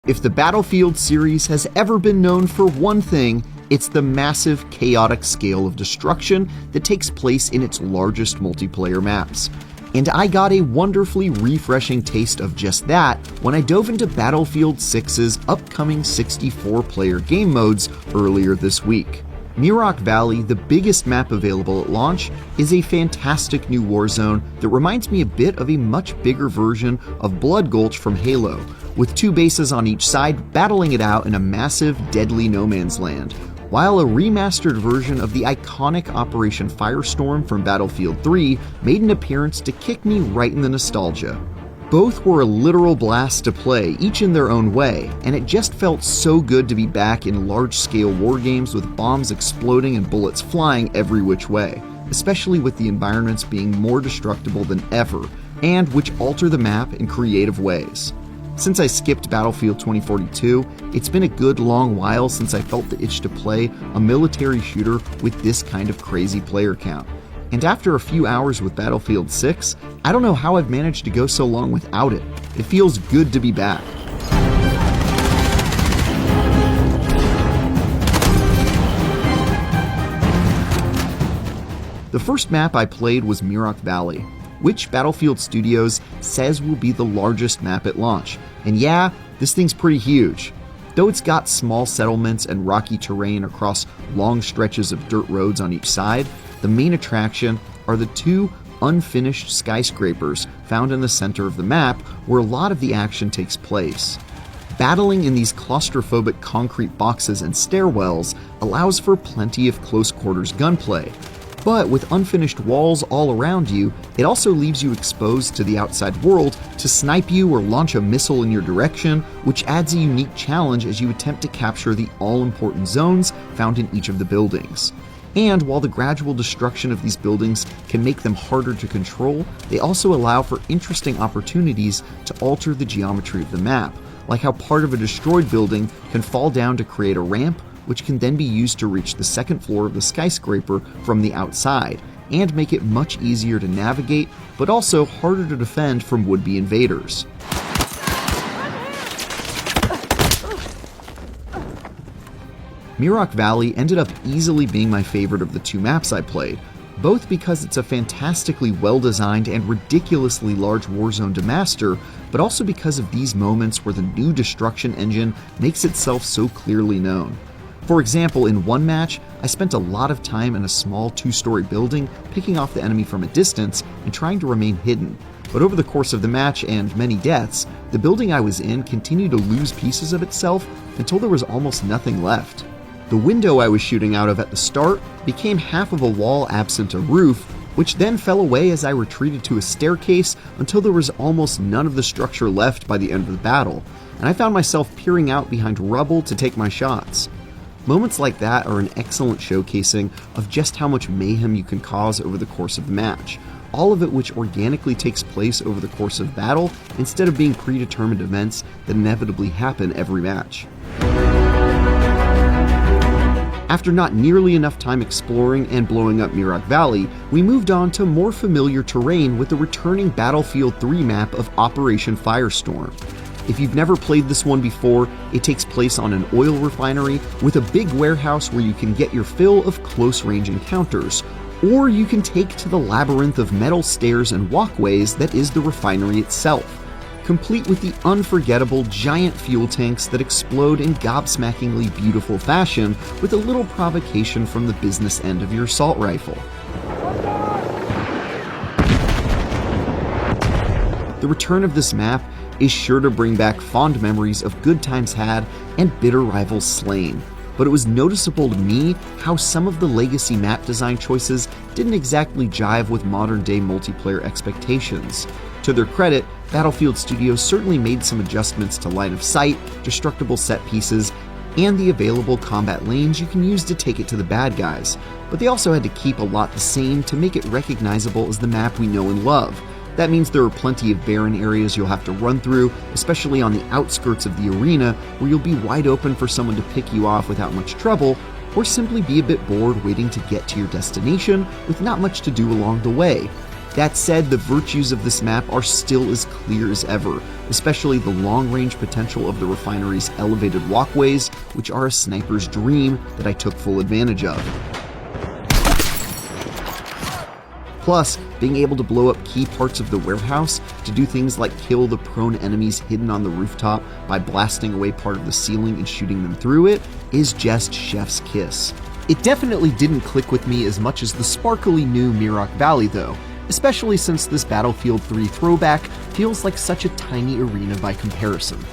If the Battlefield series has ever been known for one thing, it's the massive, chaotic scale of destruction that takes place in its largest multiplayer maps. And I got a wonderfully refreshing taste of just that when I dove into Battlefield 6's upcoming 64-player game modes earlier this week. Mirach Valley, the biggest map available at launch, is a fantastic new warzone that reminds me a bit of a much bigger version of Blood Gulch from Halo, with two bases on each side battling it out in a massive, deadly no man's land, while a remastered version of the iconic Operation Firestorm from Battlefield 3 made an appearance to kick me right in the nostalgia. Both were a literal blast to play, each in their own way, and it just felt so good to be back in large-scale war games with bombs exploding and bullets flying every which way, especially with the environments being more destructible than ever, and which alter the map in creative ways. Since I skipped Battlefield 2042, it's been a good long while since I felt the itch to play a military shooter with this kind of crazy player count. And after a few hours with Battlefield 6, I don't know how I've managed to go so long without it. It feels good to be back. The first map I played was Mirach Valley, which Battlefield Studios says will be the largest map at launch. And yeah, this thing's pretty huge. Though it's got small settlements and rocky terrain across long stretches of dirt roads on each side, the main attraction are the two unfinished skyscrapers found in the center of the map where a lot of the action takes place. Battling in these claustrophobic concrete boxes and stairwells allows for plenty of close-quarters gunplay, but with unfinished walls all around you, it also leaves you exposed to the outside world to snipe you or launch a missile in your direction, which adds a unique challenge as you attempt to capture the all-important zones found in each of the buildings. And while the gradual destruction of these buildings can make them harder to control, they also allow for interesting opportunities to alter the geometry of the map, like how part of a destroyed building can fall down to create a ramp, which can then be used to reach the second floor of the skyscraper from the outside, and make it much easier to navigate, but also harder to defend from would-be invaders. Mirach Valley ended up easily being my favorite of the two maps I played, both because it's a fantastically well-designed and ridiculously large warzone to master, but also because of these moments where the new destruction engine makes itself so clearly known. For example, in one match, I spent a lot of time in a small two-story building picking off the enemy from a distance and trying to remain hidden. But over the course of the match and many deaths, the building I was in continued to lose pieces of itself until there was almost nothing left. The window I was shooting out of at the start became half of a wall absent a roof, which then fell away as I retreated to a staircase until there was almost none of the structure left by the end of the battle, and I found myself peering out behind rubble to take my shots. Moments like that are an excellent showcasing of just how much mayhem you can cause over the course of the match, all of it which organically takes place over the course of battle instead of being predetermined events that inevitably happen every match. After not nearly enough time exploring and blowing up Mirach Valley, we moved on to more familiar terrain with the returning Battlefield 3 map of Operation Firestorm. If you've never played this one before, it takes place on an oil refinery with a big warehouse where you can get your fill of close-range encounters, or you can take to the labyrinth of metal stairs and walkways that is the refinery itself, complete with the unforgettable giant fuel tanks that explode in gobsmackingly beautiful fashion with a little provocation from the business end of your assault rifle. The return of this map is sure to bring back fond memories of good times had and bitter rivals slain, but it was noticeable to me how some of the legacy map design choices didn't exactly jive with modern-day multiplayer expectations. To their credit, Battlefield Studios certainly made some adjustments to line of sight, destructible set pieces, and the available combat lanes you can use to take it to the bad guys, but they also had to keep a lot the same to make it recognizable as the map we know and love. That means there are plenty of barren areas you'll have to run through, especially on the outskirts of the arena, where you'll be wide open for someone to pick you off without much trouble, or simply be a bit bored waiting to get to your destination with not much to do along the way. That said, the virtues of this map are still as clear as ever, especially the long-range potential of the refinery's elevated walkways, which are a sniper's dream that I took full advantage of. Plus, being able to blow up key parts of the warehouse to do things like kill the prone enemies hidden on the rooftop by blasting away part of the ceiling and shooting them through it is just chef's kiss. It definitely didn't click with me as much as the sparkly new Mirok Valley though, especially since this Battlefield 3 throwback feels like such a tiny arena by comparison.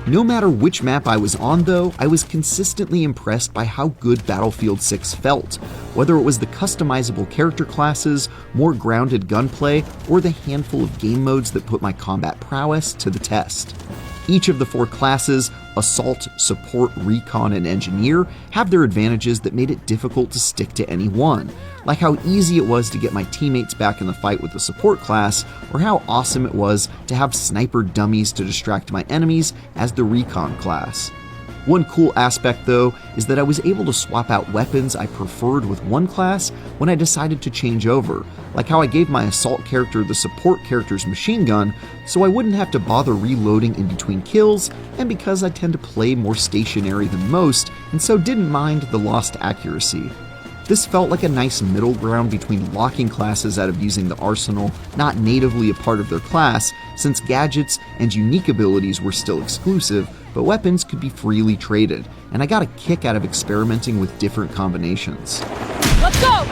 No matter which map I was on though, I was consistently impressed by how good Battlefield 6 felt, whether it was the customizable character classes, more grounded gunplay, or the handful of game modes that put my combat prowess to the test. Each of the 4 classes, Assault, Support, Recon, and Engineer, have their advantages that made it difficult to stick to any one, like how easy it was to get my teammates back in the fight with the Support class, or how awesome it was to have sniper dummies to distract my enemies as the Recon class. One cool aspect though is that I was able to swap out weapons I preferred with one class when I decided to change over, like how I gave my Assault character the Support character's machine gun so I wouldn't have to bother reloading in between kills, and because I tend to play more stationary than most and so didn't mind the lost accuracy. This felt like a nice middle ground between locking classes out of using the arsenal not natively a part of their class, since gadgets and unique abilities were still exclusive, but weapons could be freely traded, and I got a kick out of experimenting with different combinations. Let's go!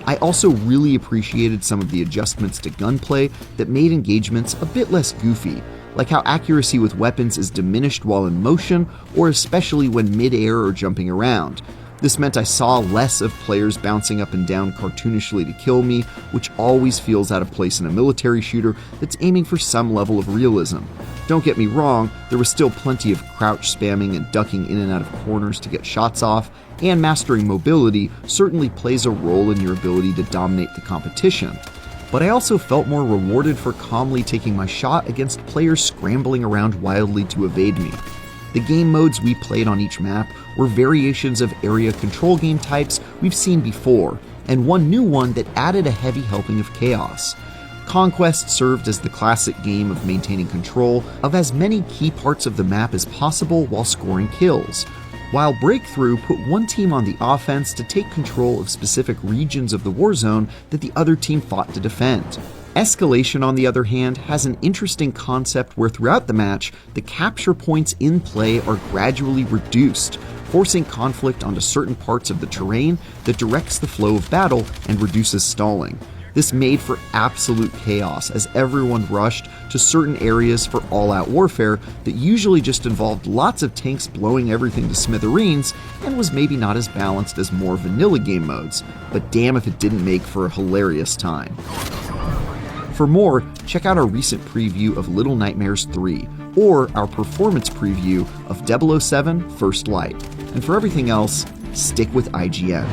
I also really appreciated some of the adjustments to gunplay that made engagements a bit less goofy, like how accuracy with weapons is diminished while in motion, or especially when mid-air or jumping around. This meant I saw less of players bouncing up and down cartoonishly to kill me, which always feels out of place in a military shooter that's aiming for some level of realism. Don't get me wrong, there was still plenty of crouch spamming and ducking in and out of corners to get shots off, and mastering mobility certainly plays a role in your ability to dominate the competition. But I also felt more rewarded for calmly taking my shot against players scrambling around wildly to evade me. The game modes we played on each map were variations of area control game types we've seen before, and one new one that added a heavy helping of chaos. Conquest served as the classic game of maintaining control of as many key parts of the map as possible while scoring kills, while Breakthrough put one team on the offense to take control of specific regions of the war zone that the other team fought to defend. Escalation, on the other hand, has an interesting concept where throughout the match, the capture points in play are gradually reduced, forcing conflict onto certain parts of the terrain that directs the flow of battle and reduces stalling. This made for absolute chaos as everyone rushed to certain areas for all-out warfare that usually just involved lots of tanks blowing everything to smithereens and was maybe not as balanced as more vanilla game modes, but damn if it didn't make for a hilarious time. For more, check out our recent preview of Little Nightmares 3, or our performance preview of 007 First Light. And for everything else, stick with IGN.